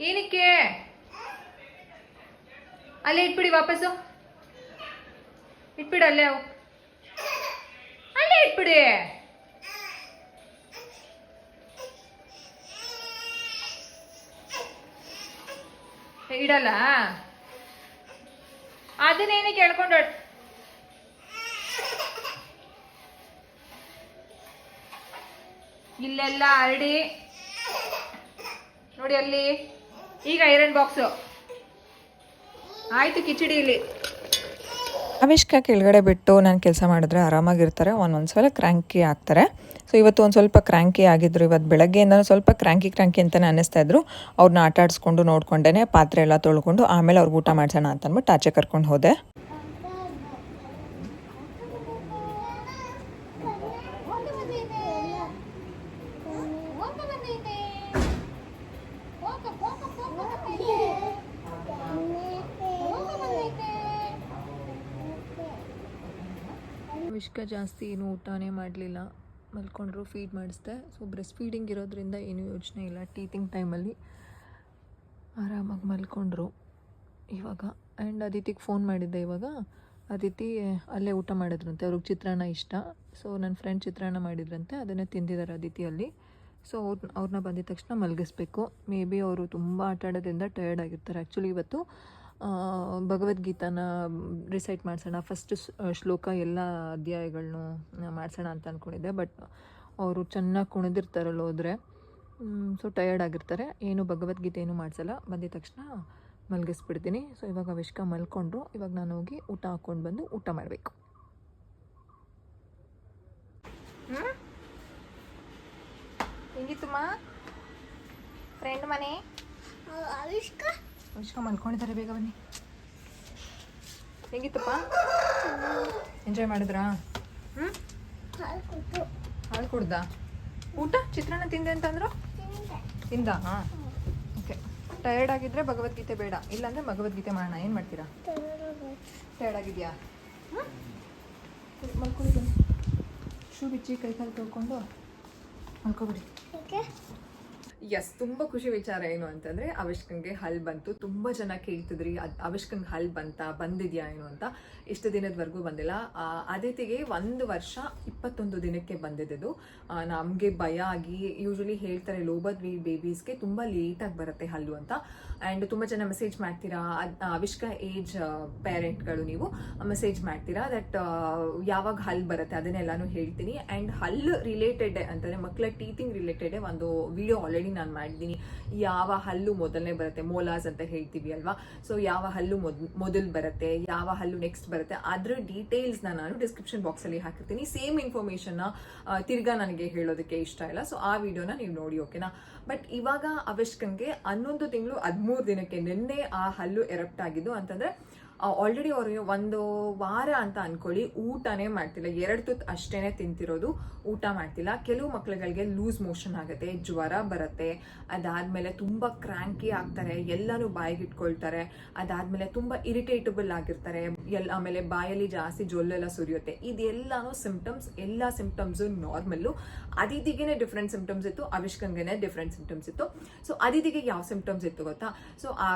ಏನಕ್ಕೆ ಅಲ್ಲೇ ಇಟ್ಬಿಡಿ. ವಾಪಸ್ಸು ಇಟ್ಬಿಡಿ. ಅಲ್ಲೇ ಅಲ್ಲೇ ಇಟ್ಬಿಡಿ. ಇಡಲ್ಲ ಅದನ್ನೇನೆ ಕೇಳ್ಕೊಂಡು ಇಲ್ಲೆಲ್ಲ ಹರಡಿ ನೋಡಿ ಅಲ್ಲಿ. ಈಗ ಐರನ್ ಬಾಕ್ಸು ಆಯ್ತು ಕಿಚಡಿ ಇಲ್ಲಿ. ಅವಿಷ್ಕ ಕೆಳಗಡೆ ಬಿಟ್ಟು ನಾನು ಕೆಲಸ ಮಾಡಿದ್ರೆ ಆರಾಮಾಗಿರ್ತಾರೆ, ಒಂದೊಂದ್ಸಲ ಕ್ರ್ಯಾಂಕಿ ಆಗ್ತಾರೆ. ಸೊ ಇವತ್ತು ಒಂದು ಸ್ವಲ್ಪ ಕ್ರ್ಯಾಂಕಿ ಆಗಿದ್ರು. ಇವತ್ತು ಬೆಳಗ್ಗೆಯಿಂದನೂ ಸ್ವಲ್ಪ ಕ್ರ್ಯಾಂಕಿ ಅಂತಲೇ ಅನ್ನಿಸ್ತಾ ಇದ್ರು. ಅವ್ರನ್ನ ಆಟ ಆಡಿಸ್ಕೊಂಡು ನೋಡ್ಕೊಂಡೇ ಪಾತ್ರೆ ಎಲ್ಲ ತೊಳ್ಕೊಂಡು ಆಮೇಲೆ ಅವ್ರಿಗೆ ಊಟ ಮಾಡಿಸೋಣ ಅಂತ ಅಂದ್ಬಿಟ್ಟು ಆಚೆ ಕರ್ಕೊಂಡು ಹೋದೆ. ವಿಷ್ಕ ಜಾಸ್ತಿ ಏನು ಊಟನೇ ಮಾಡಲಿಲ್ಲ, ಮಲ್ಕೊಂಡ್ರು. ಫೀಡ್ ಮಾಡಿಸ್ದೆ. ಸೊ ಬ್ರೆಸ್ಟ್ ಫೀಡಿಂಗ್ ಇರೋದ್ರಿಂದ ಏನೂ ಯೋಚನೆ ಇಲ್ಲ. ಟೀತಿಂಗ್ ಟೈಮಲ್ಲಿ ಆರಾಮಾಗಿ ಮಲ್ಕೊಂಡ್ರು ಇವಾಗ. ಆ್ಯಂಡ್ ಅದಿತಿಗೆ ಫೋನ್ ಮಾಡಿದ್ದೆ ಇವಾಗ. ಅದಿತಿ ಅಲ್ಲೇ ಊಟ ಮಾಡಿದ್ರಂತೆ, ಅವ್ರಿಗೆ ಚಿತ್ರಾನ್ನ ಇಷ್ಟ. ಸೊ ನನ್ನ ಫ್ರೆಂಡ್ ಚಿತ್ರಾನ್ನ ಮಾಡಿದ್ರಂತೆ, ಅದನ್ನೇ ತಿಂದಿದ್ದಾರೆ ಅದಿತಿಯಲ್ಲಿ. ಸೊ ಅವ್ರನ್ನ ಬಂದಿದ ತಕ್ಷಣ ಮಲಗಿಸ್ಬೇಕು. ಮೇ ಬಿ ಅವರು ತುಂಬ ಆಟ ಆಡೋದ್ರಿಂದ ಟಯರ್ಡ್ ಆಗಿರ್ತಾರೆ. ಆ್ಯಕ್ಚುಲಿ ಇವತ್ತು ಭಗವದ್ಗೀತಾನ ರಿಸೈಟ್ ಮಾಡಿಸೋಣ, ಫಸ್ಟ್ ಶ್ಲೋಕ ಎಲ್ಲ ಅಧ್ಯಾಯಗಳನ್ನೂ ಮಾಡಿಸೋಣ ಅಂತ ಅಂದ್ಕೊಂಡಿದ್ದೆ. ಬಟ್ ಅವರು ಚೆನ್ನಾಗಿ ಕುಣಿದಿರ್ತಾರಲ್ಲ ಹೋದರೆ, ಸೊ ಟಯರ್ಡ್ ಆಗಿರ್ತಾರೆ. ಏನು ಭಗವದ್ಗೀತೆ ಏನೂ ಮಾಡಿಸಲ್ಲ. ಬಂದಿದ ತಕ್ಷಣ ಮಲಗಿಸ್ಬಿಡ್ತೀನಿ. ಸೊ ಇವಾಗ ಅವಿಷ್ಕ ಮಲ್ಕೊಂಡ್ರು. ಇವಾಗ ನಾನು ಹೋಗಿ ಊಟ ಹಾಕ್ಕೊಂಡು ಬಂದು ಊಟ ಮಾಡಬೇಕು. ಹೆಂಗಿತ್ತಮ್ಮ ಫ್ರೆಂಡ್ ಮನೆ? ಅವಿಷ್ಕ ಮಲ್ಕೊಂಡಿದ್ದಾರೆ, ಬೇಗ ಬನ್ನಿ. ಹೆಂಗಿತ್ತಪ್ಪ? ಎಂಜಾಯ್ ಮಾಡಿದ್ರಾ? ಹಾಲು ಕುಡ್ದ? ಊಟ ಚಿತ್ರಾನ್ನ ತಿಂದೆ ಅಂತಂದ್ರು? ತಿಂದ? ಹಾಂ, ಓಕೆ. ಟಯರ್ಡ್ ಆಗಿದ್ರೆ ಭಗವದ್ಗೀತೆ ಬೇಡ, ಇಲ್ಲಾಂದರೆ ಭಗವದ್ಗೀತೆ ಮಾಡೋಣ. ಏನು ಮಾಡ್ತೀರಾ? ಟಯರ್ಡ್ ಆಗಿದೆಯಾ? ಮಲ್ಕೊಳ್ಳಿ ಬನ್ನಿ. ಶೂ ಬಿಚ್ಚಿ ಕೈ ಕಾಲು ತೊಳ್ಕೊಂಡು ಮಲ್ಕೊಬಿಡಿ. ಎಸ್, ತುಂಬ ಖುಷಿ ವಿಚಾರ ಏನು ಅಂತಂದರೆ ಅವಿಷ್ಕಂಗೆ ಹಲ್ ಬಂತು. ತುಂಬ ಜನ ಕೇಳ್ತಿದ್ರಿ ಅವಿಷ್ಕಂಗೆ ಹಲ್ ಬಂದಿದೆಯಾ ಏನು ಅಂತ. ಇಷ್ಟು ದಿನದವರೆಗೂ ಬಂದಿಲ್ಲ. ಆದಿತಿಗೆ 1 ವರ್ಷ 21 ದಿನಕ್ಕೆ ಬಂದಿದ್ದು. ನಮಗೆ ಭಯ ಆಗಿ, ಯೂಶ್ವಲಿ ಹೇಳ್ತಾರೆ ಲೋ ಬರ್ತ್ ಬೇಬೀಸ್ಗೆ ತುಂಬ ಲೇಟಾಗಿ ಬರುತ್ತೆ ಹಲ್ಲು ಅಂತ. ಆ್ಯಂಡ್ ತುಂಬ ಜನ ಮೆಸೇಜ್ ಮಾಡ್ತೀರಾ, ಅವಿಷ್ಕ ಏಜ್ ಪೇರೆಂಟ್ಗಳು ನೀವು ಮೆಸೇಜ್ ಮಾಡ್ತೀರಾ ದಟ್ ಯಾವಾಗ ಹಲ್ ಬರುತ್ತೆ ಅದನ್ನೆಲ್ಲಾನು ಹೇಳ್ತೀನಿ. ಆ್ಯಂಡ್ ಹಲ್ಲು ರಿಲೇಟೆಡ್ ಅಂತಂದರೆ ಮಕ್ಕಳ ಟೀತಿಂಗ್ ರಿಲೇಟೆಡ್ ಒಂದು ವಿಡಿಯೋ ಆಲ್ರೆಡಿ ನಾನು ಮಾಡಿದ್ದೀನಿ. ಯಾವ ಹಲ್ಲು ಮೊದಲನೇ ಬರುತ್ತೆ, ಮೋಲಾಸ್ ಅಂತ ಹೇಳ್ತೀವಿ ಅಲ್ವಾ. ಸೊ ಯಾವ ಹಲ್ಲು ಮೊದಲು ಬರುತ್ತೆ, ಯಾವ ಹಲ್ಲು ನೆಕ್ಸ್ಟ್ ಬರುತ್ತೆ, ಅದ್ರ ಡೀಟೇಲ್ಸ್ನ ನಾನು ಡಿಸ್ಕ್ರಿಪ್ಷನ್ ಬಾಕ್ಸಲ್ಲಿ ಹಾಕಿರ್ತೀನಿ. ಸೇಮ್ ಇನ್ಫಾರ್ಮೇಷನ್ನ ತಿರ್ಗಾ ನನಗೆ ಹೇಳೋದಕ್ಕೆ ಇಷ್ಟ ಇಲ್ಲ. ಸೊ ಆ ವಿಡಿಯೋನ ನೀವು ನೋಡಿ, ಓಕೆನಾ. ಬಟ್ ಇವಾಗ ಅವಿಷ್ಕಂಗೆ 11 ತಿಂಗಳು 13 ದಿನಕ್ಕೆ ನಿನ್ನೆ ಆ ಹಲ್ಲು ಎರಪ್ಟ್ ಆಗಿದ್ದು. ಅಂತಂದರೆ ಆಲ್ರೆಡಿ ಅವ್ರಿಗೆ 1 ವಾರ ಅಂತ ಅನ್ಕೊಳ್ಳಿ, ಊಟನೇ ಮಾಡ್ತಿಲ್ಲ. 2 ತುತ್ತು ಅಷ್ಟೇನೆ ತಿಂತಿರೋದು, ಊಟ ಮಾಡ್ತಿಲ್ಲ. ಕೆಲವು ಮಕ್ಳುಗಳಿಗೆ ಲೂಸ್ ಮೋಷನ್ ಆಗುತ್ತೆ, ಜ್ವರ ಬರುತ್ತೆ, ಅದಾದ್ಮೇಲೆ ತುಂಬ ಕ್ರ್ಯಾಂಕಿ ಆಗ್ತಾರೆ, ಎಲ್ಲನೂ ಬಾಯಿಗೆ ಇಟ್ಕೊಳ್ತಾರೆ, ಅದಾದ್ಮೇಲೆ ತುಂಬ ಇರಿಟೇಟಬಲ್ ಆಗಿರ್ತಾರೆ, ಆಮೇಲೆ ಬಾಯಲ್ಲಿ ಜಾಸ್ತಿ ಜೊಲ್ಲೆಲ್ಲ ಸುರಿಯುತ್ತೆ. ಇದೆಲ್ಲಾನು ಸಿಂಪ್ಟಮ್ಸ್. ಎಲ್ಲ ಸಿಂಪ್ಟಮ್ಸು ನಾರ್ಮಲ್ಲು. ಅದಿತಿಗೆ ಡಿಫ್ರೆಂಟ್ ಸಿಂಪ್ಟಮ್ಸ್ ಇತ್ತು, ಅವಿಷ್ಕಂಗೆ ಡಿಫ್ರೆಂಟ್ ಸಿಂಪ್ಟಮ್ಸ್ ಇತ್ತು. ಸೊ ಅದಿತಿಗೆ ಯಾವ ಸಿಂಪ್ಟಮ್ಸ್ ಇತ್ತು ಗೊತ್ತಾ? ಸೊ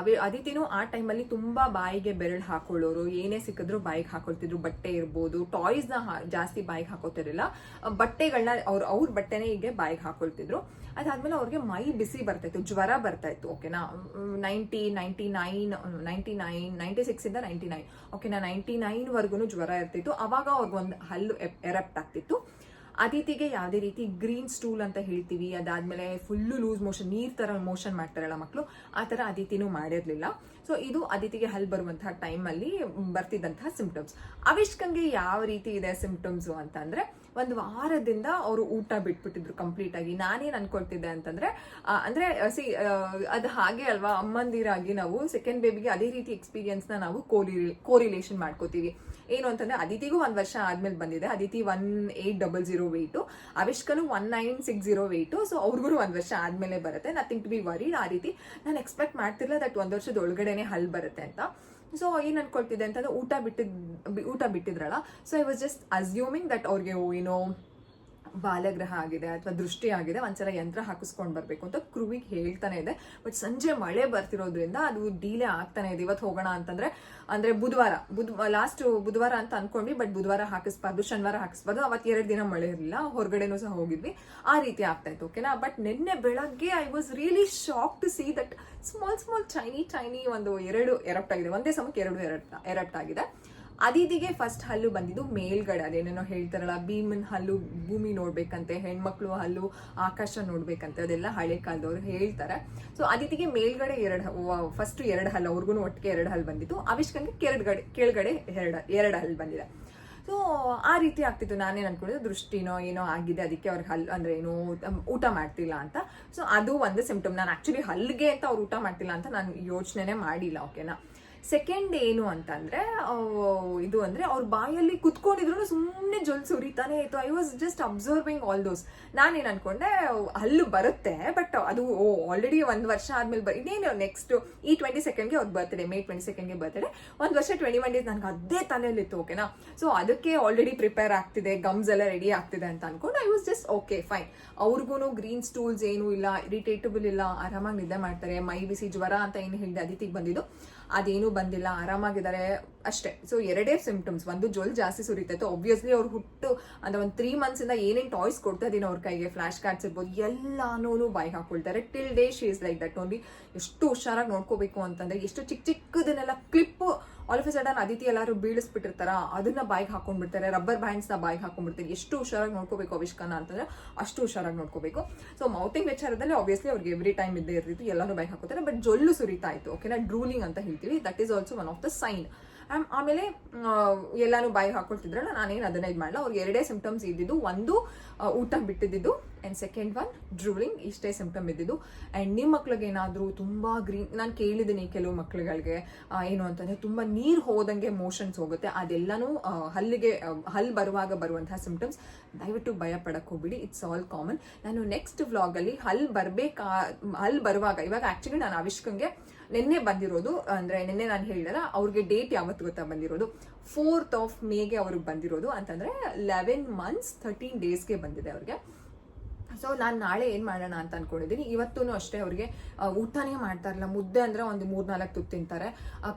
ಅದಿತಿನೂ ಆ ಟೈಮಲ್ಲಿ ತುಂಬ ಬಾಯಿಗೆ ಬೆರಳು ಹಾಕೊಳ್ಳೋರು, ಏನೇ ಸಿಕ್ಕಿದ್ರು ಬಾಯಿಗೆ ಹಾಕೊಳ್ತಿದ್ರು. ಬಟ್ಟೆ ಇರ್ಬೋದು, ಟಾಯ್ಸ್ನ ಜಾಸ್ತಿ ಬಾಯಿಗೆ ಹಾಕೋತಿರಲಿಲ್ಲ, ಬಟ್ಟೆಗಳನ್ನ ಅವ್ರ ಬಟ್ಟೆನೇ ಹೀಗೆ ಬಾಯಿಗೆ ಹಾಕೊಳ್ತಿದ್ರು. ಅದಾದ್ಮೇಲೆ ಅವ್ರಿಗೆ ಮೈ ಬಿಸಿ ಬರ್ತಾಯಿತ್ತು, ಜ್ವರ ಬರ್ತಾಯಿತ್ತು, ಓಕೆನಾ. 96 ಇಂದ 99, ಓಕೆನಾ, 99 ಜ್ವರ ಇರ್ತಿತ್ತು. ಅವಾಗ ಅವ್ರಿಗೊಂದು ಹಲ್ಲು ಎರಪ್ಟ್ ಆಗ್ತಿತ್ತು. ಅದಿತಿಗೆ ಯಾವುದೇ ರೀತಿ ಗ್ರೀನ್ ಸ್ಟೂಲ್ ಅಂತ ಹೇಳ್ತೀವಿ, ಅದಾದ್ಮೇಲೆ ಫುಲ್ಲು ಲೂಸ್ ಮೋಷನ್, ನೀರ್ ತರ ಮೋಷನ್ ಮಾಡ್ತಾರಲ್ಲ ಮಕ್ಕಳು, ಆ ಥರ ಅದಿತಿನೂ ಮಾಡಿರಲಿಲ್ಲ. ಸೊ ಇದು ಅದಿತಿಗೆ ಹಲ್ ಬರುವಂತಹ ಟೈಮಲ್ಲಿ ಬರ್ತಿದ್ದಂತಹ ಸಿಂಪ್ಟಮ್ಸ್. ಅವಿಷ್ಕಂಗೆ ಯಾವ ರೀತಿ ಇದೆ ಸಿಂಪ್ಟಮ್ಸು ಅಂತಂದ್ರೆ, 1 ವಾರದಿಂದ ಅವರು ಊಟ ಬಿಟ್ಬಿಟ್ಟಿದ್ರು ಕಂಪ್ಲೀಟ್ ಆಗಿ. ನಾನೇನು ಅನ್ಕೊಳ್ತಿದ್ದೆ ಅಂತಂದ್ರೆ ಅದು ಹಾಗೆ ಅಲ್ವಾ, ಅಮ್ಮಂದಿರಾಗಿ ನಾವು ಸೆಕೆಂಡ್ ಬೇಬಿಗೆ ಅದೇ ರೀತಿ ಎಕ್ಸ್ಪೀರಿಯನ್ಸ್ನ ನಾವು ಕೋರಿಲೇಷನ್ ಮಾಡ್ಕೋತೀವಿ. ಏನು ಅಂತಂದ್ರೆ ಅದಿತಿಗೂ 1 ವರ್ಷ ಆದ್ಮೇಲೆ ಬಂದಿದೆ. ಅದಿತಿ 1800 ವೆಯ್ಟು, ಅವಿಷ್ಕನು 1960 ವೆಯ್ಟು. ಸೊ ಅವ್ರಿಗೂ 1 ವರ್ಷ ಆದ್ಮೇಲೆ ಬರುತ್ತೆ. Nothing to be worried. ಆ ರೀತಿ ನಾನು ಎಕ್ಸ್ಪೆಕ್ಟ್ ಮಾಡ್ತಿರ್ಲಿಲ್ಲ ದಟ್ 1 ವರ್ಷದ ಒಳಗಡೆನೆ ಹಲ್ ಬರುತ್ತೆ ಅಂತ. ಸೊ ಏನ್ ಅನ್ಕೊಳ್ತಿದ್ದೆ ಅಂತಂದ್ರೆ ಊಟ ಬಿಟ್ಟಿದ್ರಲ್ಲ, so I was just assuming that ಅವ್ರಿಗೆ ಏನೋ ಬಾಲಗ್ರಹ ಆಗಿದೆ ಅಥವಾ ದೃಷ್ಟಿ ಆಗಿದೆ, ಒಂದ್ಸಲ ಯಂತ್ರ ಹಾಕಿಸ್ಕೊಂಡು ಬರಬೇಕು ಅಂತ ಕ್ರೂವಿಗೆ ಹೇಳ್ತಾನೆ ಇದೆ. ಬಟ್ ಸಂಜೆ ಮಳೆ ಬರ್ತಿರೋದ್ರಿಂದ ಅದು ಡಿಲೇ ಆಗ್ತಾನೆ ಇದೆ. ಇವತ್ತು ಹೋಗೋಣ ಅಂದ್ರೆ ಲಾಸ್ಟ್ ಬುಧವಾರ ಅಂತ ಅನ್ಕೊಂಡ್ವಿ, ಬಟ್ ಬುಧವಾರ ಹಾಕಿಸ್ಬಾರ್ದು, ಶನಿವಾರ ಹಾಕಿಸ್ಬಾರ್ದು. ಅವತ್ತು 2 ದಿನ ಮಳೆ ಇರಲಿಲ್ಲ, ಹೊರಗಡೆನೂ ಸಹ ಹೋಗಿದ್ವಿ, ಆ ರೀತಿ ಆಗ್ತಾ ಇತ್ತು, ಓಕೆನಾ. ಬಟ್ ನಿನ್ನೆ ಬೆಳಗ್ಗೆ I was really shock to see that small ಚೈನಿ ಒಂದು 2 ಎರಪ್ಟ್ ಆಗಿದೆ. ಒಂದೇ ಸಮಕ್ಕೆ 2 ಎರಪ್ಟ್ ಆಗಿದೆ. ಅದಿತಿಗೆ ಫಸ್ಟ್ ಹಲ್ಲು ಬಂದಿದ್ದು ಮೇಲ್ಗಡೆ, ಅದೇನೇನೋ ಹೇಳ್ತಾರಲ್ಲ ಭೀಮನ್ ಹಲ್ಲು ಭೂಮಿ ನೋಡ್ಬೇಕಂತೆ, ಹೆಣ್ಮಕ್ಳು ಹಲ್ಲು ಆಕಾಶ ನೋಡ್ಬೇಕಂತೆ, ಅದೆಲ್ಲ ಹಳೆ ಕಾಲದವ್ರು ಹೇಳ್ತಾರೆ. ಸೊ ಅದಿತಿಗೆ ಮೇಲ್ಗಡೆ ಫಸ್ಟ್ 2 ಹಲ್ಲು, ಅವ್ರಿಗೂ ಒಟ್ಟಿಗೆ 2 ಹಲ್ಲು ಬಂದಿತ್ತು. ಅವಿಷ್ಕಂಗೆ ಕೆಳಗಡೆ 2 ಹಲ್ಲು ಬಂದಿದೆ. ಸೊ ಆ ರೀತಿ ಆಗ್ತಿತ್ತು. ನಾನೇನು ಅನ್ಕೊಂಡಿದ್ದೆ ದೃಷ್ಟಿನೋ ಏನೋ ಆಗಿದೆ, ಅದಕ್ಕೆ ಅವ್ರಿಗೆ ಹಲ್ಲು ಅಂದ್ರೆ ಏನು ಊಟ ಮಾಡ್ತಿಲ್ಲ ಅಂತ. ಸೊ ಅದು ಒಂದು ಸಿಂಪ್ಟಮ್. ನಾನು ಆಕ್ಚುಲಿ ಹಲ್ಗೆ ಅಂತ ಅವ್ರು ಊಟ ಮಾಡ್ತಿಲ್ಲ ಅಂತ ನಾನು ಯೋಚನೆ ಮಾಡಿಲ್ಲ, ಓಕೆನಾ. ಸೆಕೆಂಡ್ ಏನು ಅಂತಂದ್ರೆ, ಇದು ಅಂದ್ರೆ ಅವ್ರ ಬಾಯಲ್ಲಿ ಕುತ್ಕೊಂಡಿದ್ರು ಸುಮ್ಮನೆ ಜೊಲ್ ಸುರಿತಾನೆ ಇತ್ತು. I was just observing all those. ನಾನೇನು ಅನ್ಕೊಂಡೆ ಹಲ್ಲು ಬರುತ್ತೆ, ಬಟ್ ಅದು ಆಲ್ರೆಡಿ 1 ವರ್ಷ ಆದ್ಮೇಲೆ ಇನ್ನೇನು ನೆಕ್ಸ್ಟ್ ಈ 22ಗೆ ಅವ್ರ ಬರ್ತ್ಡೇ, May 22ಗೆ ಬರ್ತ್ಡೇ, 1 ವರ್ಷ 21 ಡೇಸ್ ನನಗೆ ಅದೇ ತಲೆಯಲ್ಲಿತ್ತು, ಓಕೆನಾ. ಸೊ ಅದಕ್ಕೆ ಆಲ್ರೆಡಿ ಪ್ರಿಪೇರ್ ಆಗ್ತಿದೆ, ಗಮ್ಸ್ ಎಲ್ಲ ರೆಡಿ ಆಗ್ತಿದೆ ಅಂತ ಅನ್ಕೊಂಡು I was just okay fine. ಅವ್ರಿಗೂ ಗ್ರೀನ್ ಸ್ಟೂಲ್ಸ್ ಏನೂ ಇಲ್ಲ, ಇರಿಟೇಟಬಲ್ ಇಲ್ಲ, ಆರಾಮಾಗಿ ನಿದ್ದೆ ಮಾಡ್ತಾರೆ. ಮೈ ಬಿಸಿ ಜ್ವರ ಅಂತ ಏನು ಹೇಳಿದೆ ಅದಿತಿಗೆ ಬಂದಿದ್ದು, ಅದೇನು ಬಂದಿಲ್ಲ, ಆರಾಮಾಗಿದ್ದಾರೆ ಅಷ್ಟೇ. So 2 symptoms. ಒಂದು ಜೊಲ್ ಜಾಸ್ತಿ ಸುರಿತೈತೆ, ಒಬ್ವಿಯಸ್ಲಿ ಅವ್ರು ಹುಟ್ಟು ಅಂದ್ರೆ 1 3 months ಇಂದ ಏನೇನು ಟಾಯ್ಸ್ ಕೊಡ್ತಾ ಇದೀನಿ ಅವ್ರ ಕೈಗೆ, ಫ್ಲಾಶ್ ಕಾರ್ಡ್ಸ್ ಇರ್ಬೋದು, ಎಲ್ಲಾನು ಬಾಯಿಗೆ ಹಾಕೊಳ್ತಾರೆ. Till day she is like that only. ಎಷ್ಟು ಹುಷಾರಾಗಿ ನೋಡ್ಕೋಬೇಕು ಅಂತಂದ್ರೆ, ಎಷ್ಟು ಚಿಕ್ಕದನ್ನೆಲ್ಲ clip all of a sudden Aditi ಎಲ್ಲರೂ ಬೀಳಿಸ್ಬಿಟ್ಟಿರ್ತಾರ, ಅದನ್ನ ಬಾಯಿಗೆ ಹಾಕೊಂಡ್ಬಿಡ್ತಾರೆ, ರಬ್ಬರ್ ಬ್ಯಾಂಡ್ಸ್ನ ಬಾಯಿಗೆ ಹಾಕೊಂಡ್ಬಿಡ್ತಾರೆ. ಎಷ್ಟು ಹುಷಾರಾಗಿ ನೋಡ್ಕೋಬೇಕು ಅವಿಷ್ಕನ ಅಂತಂದ್ರೆ ಅಷ್ಟು ಹುಷಾರಾಗಿ ನೋಡ್ಕೋಬೇಕು. ಸೊ ಮೌತಿಂಗ್ ವಿಚಾರದಲ್ಲಿ ಆಬ್ವಿಯಸ್ಲಿ ಅವ್ರಿಗೆ ಎವ್ರಿ ಟೈಮ್ ಇದ್ದೇ ಇರ್ತಿತ್ತು, ಎಲ್ಲಾನು ಬಾಯಿಗೆ ಹಾಕೋತಾರೆ. ಬಟ್ ಜೊಲ್ಲು ಸುರಿತಾ ಇತ್ತು, ಓಕೆನಾ. ಡ್ರೂಲಿಂಗ್ ಅಂತ ಹೇಳ್ತೀವಿ, that is also one of the sign. ಆಮೇಲೆ ಎಲ್ಲಾನು ಬಾಯಿಗೆ ಹಾಕೊಳ್ತಿದ್ರಲ್ಲ, ನಾನೇನು ಅದನ್ನ ಇದು ಮಾಡಲ್ಲ. ಅವ್ರಿಗೆ 2 ಸಿಂಪ್ಟಮ್ಸ್ ಇದ್ದಿದ್ದು. ಒಂದು ಊಟ ಬಿಟ್ಟಿದ್ದು, ಆ್ಯಂಡ್ ಸೆಕೆಂಡ್ ಒನ್ ಡ್ರೂಲಿಂಗ್. ಇಷ್ಟೇ ಸಿಂಪ್ಟಮ್ ಇದ್ದಿದ್ದು. ಆ್ಯಂಡ್ ನಿಮ್ಮ ಮಕ್ಳಿಗೆ ಏನಾದರೂ ತುಂಬ ನಾನು ಕೇಳಿದ್ದೀನಿ ಕೆಲವು ಮಕ್ಳುಗಳಿಗೆ ಏನು ಅಂತಂದರೆ ತುಂಬ ನೀರು ಹೋದಂಗೆ ಮೋಷನ್ಸ್ ಹೋಗುತ್ತೆ, ಅದೆಲ್ಲನೂ ಹಲ್ಲು ಬರುವಾಗ ಬರುವಂತಹ ಸಿಂಪ್ಟಮ್ಸ್. ದಯವಿಟ್ಟು ಭಯ ಪಡಕ್ಕೆ ಹೋಗ್ಬಿಡಿ, ಇಟ್ಸ್ ಆಲ್ ಕಾಮನ್. ನಾನು ನೆಕ್ಸ್ಟ್ ವ್ಲಾಗಲ್ಲಿ ಹಲ್ಲು ಬರುವಾಗ, ಇವಾಗ ಆ್ಯಕ್ಚುಲಿ ನಾನು ಅವಿಷ್ಕಂಗೆ ನಿನ್ನೆ ಬಂದಿರೋದು, ಅಂದರೆ ನಿನ್ನೆ ನಾನು ಹೇಳಿದಲ್ಲ, ಅವ್ರಿಗೆ ಡೇಟ್ ಯಾವತ್ತು ಗೊತ್ತಾ ಬಂದಿರೋದು, 4th May ಅವ್ರಿಗೆ ಬಂದಿರೋದು. ಅಂತಂದರೆ 11 months 13 daysಗೆ ಬಂದಿದೆ ಅವ್ರಿಗೆ. ಸೊ ನಾನು ನಾಳೆ ಏನು ಮಾಡೋಣ ಅಂತ ಅನ್ಕೊಂಡಿದ್ದೀನಿ. ಇವತ್ತೂ ಅಷ್ಟೇ ಅವ್ರಿಗೆ ಊಟನೇ ಮಾಡ್ತಾ ಇರಲಿಲ್ಲ. ಮುದ್ದೆ ಅಂದರೆ ಒಂದು 3-4 ತುತ್ತು ತಿಂತಾರೆ.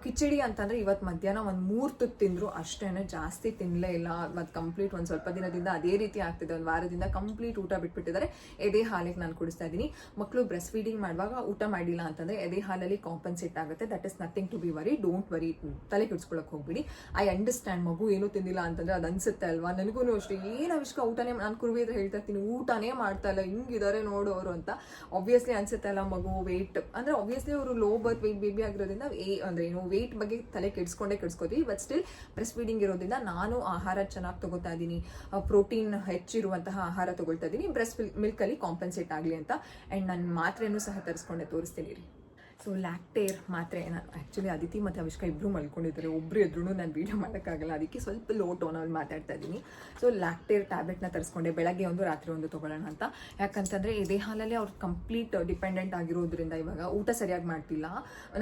ಕಿಚಡಿ ಅಂತಂದರೆ ಇವತ್ತು ಮಧ್ಯಾಹ್ನ ಒಂದು 3 ತುತ್ತು ತಿಂದರು ಅಷ್ಟೇ, ಜಾಸ್ತಿ ತಿನ್ನಲೇ ಇಲ್ಲ. ಮತ್ತು ಕಂಪ್ಲೀಟ್ ಒಂದು ಸ್ವಲ್ಪ ದಿನದಿಂದ ಅದೇ ರೀತಿ ಆಗ್ತಿದೆ. ಒಂದು ವಾರದಿಂದ ಕಂಪ್ಲೀಟ್ ಊಟ ಬಿಟ್ಬಿಟ್ಟಿದ್ದಾರೆ. ಎದೆ ಹಾಲಿಗೆ ನಾನು ಕುಡಿಸ್ತಾ ಇದ್ದೀನಿ. ಮಕ್ಕಳು ಬ್ರೆಸ್ಟ್ ಫೀಡಿಂಗ್ ಮಾಡುವಾಗ ಊಟ ಮಾಡಿಲ್ಲ ಅಂತಂದರೆ ಎದೆ ಹಾಲಲ್ಲಿ ಕಾಂಪನ್ಸೇಟ್ ಆಗುತ್ತೆ. That is nothing to be worry, don't worry, ತಲೆ ಕೆಡಿಸ್ಕೊಳಕ್ಕೆ ಹೋಗ್ಬಿಡಿ. ಐ ಅಂಡರ್ಸ್ಟ್ಯಾಂಡ್, ಮಗು ಏನೂ ತಿಂದಿಲ್ಲ ಅಂತಂದರೆ ಅದು ಅನ್ಸುತ್ತೆ ಅಲ್ವಾ. ನನಗೂ ಅಷ್ಟೇ, ಏನು ಅವಿಷ್ಕ ಊಟನೇ, ನಾನು ಕುರುವಿ ಹತ್ರ ಹೇಳ್ತಾ ಇರ್ತೀನಿ ಊಟನೇ ಮಾಡ್ತಾ ಇಲ್ಲ, ಹಿಂಗಿದ್ದಾರೆ ನೋಡೋರು ಅಂತ. ಆಬ್ವಿಯಸ್ಲಿ ಅನ್ಸುತ್ತೆ ಅಲ್ಲ, ಮಗು ವೆಯ್ಟ್ ಅಂದರೆ ಆಬ್ವಿಯಸ್ಲಿ ಅವರು ಲೋ ಬರ್ತ್ ವೆಯ್ಟ್ ಬೇಬಿ ಆಗಿರೋದ್ರಿಂದ ಅಂದರೆ ಏನು ವೆಯ್ಟ್ ಬಗ್ಗೆ ತಲೆ ಕೆಡಿಸ್ಕೋತೀವಿ. ಬಟ್ ಸ್ಟಿಲ್ ಬ್ರೆಸ್ಟ್ ಫೀಡಿಂಗ್ ಇರೋದ್ರಿಂದ ನಾನು ಆಹಾರ ಚೆನ್ನಾಗಿ ತಗೋತಾ ಇದ್ದೀನಿ, ಪ್ರೋಟೀನ್ ಹೆಚ್ಚಿರುವಂತಹ ಆಹಾರ ತಗೊಳ್ತಾ ಇದ್ದೀನಿ, ಬ್ರೆಸ್ಟ್ ಮಿಲ್ಕಲ್ಲಿ ಕಾಂಪನ್ಸೇಟ್ ಆಗಲಿ ಅಂತ. ಆ್ಯಂಡ್ ನನ್ನ ಮಾತ್ರೆಯನ್ನು ಸಹ ತರಿಸ್ಕೊಂಡೆ ತೋರಿಸ್ತೀನಿ ರೀ. ಸೊ ಲ್ಯಾಕ್ಟೇರ್ ಮಾತ್ರೆ, ನಾನು ಆ್ಯಕ್ಚುಲಿ ಅದಿತಿ ಮತ್ತು ಅವಿಷ್ಕ ಇಬ್ಬರು ಮಲ್ಕೊಂಡಿದ್ದಾರೆ. ಒಬ್ಬರು ಎದ್ರೂ ನಾನು ವೀಡಿಯೋ ಮಾಡೋಕ್ಕಾಗಲ್ಲ, ಅದಕ್ಕೆ ಸ್ವಲ್ಪ ಲೋ ಟೋನಲ್ಲಿ ಮಾತಾಡ್ತಾ ಇದ್ದೀನಿ. ಸೊ ಲ್ಯಾಕ್ಟೇರ್ ಟ್ಯಾಬ್ಲೆಟ್ನ ತರಿಸ್ಕೊಂಡೆ, ಬೆಳಗ್ಗೆ ಒಂದು ರಾತ್ರಿ ಒಂದು ತೊಗೊಳ್ಳೋಣ ಅಂತ. ಯಾಕಂತಂದರೆ ಎದೆ ಹಾಲಲ್ಲೇ ಅವ್ರು ಕಂಪ್ಲೀಟ್ ಡಿಪೆಂಡೆಂಟ್ ಆಗಿರೋದ್ರಿಂದ ಇವಾಗ ಊಟ ಸರಿಯಾಗಿ ಮಾಡ್ತಿಲ್ಲ.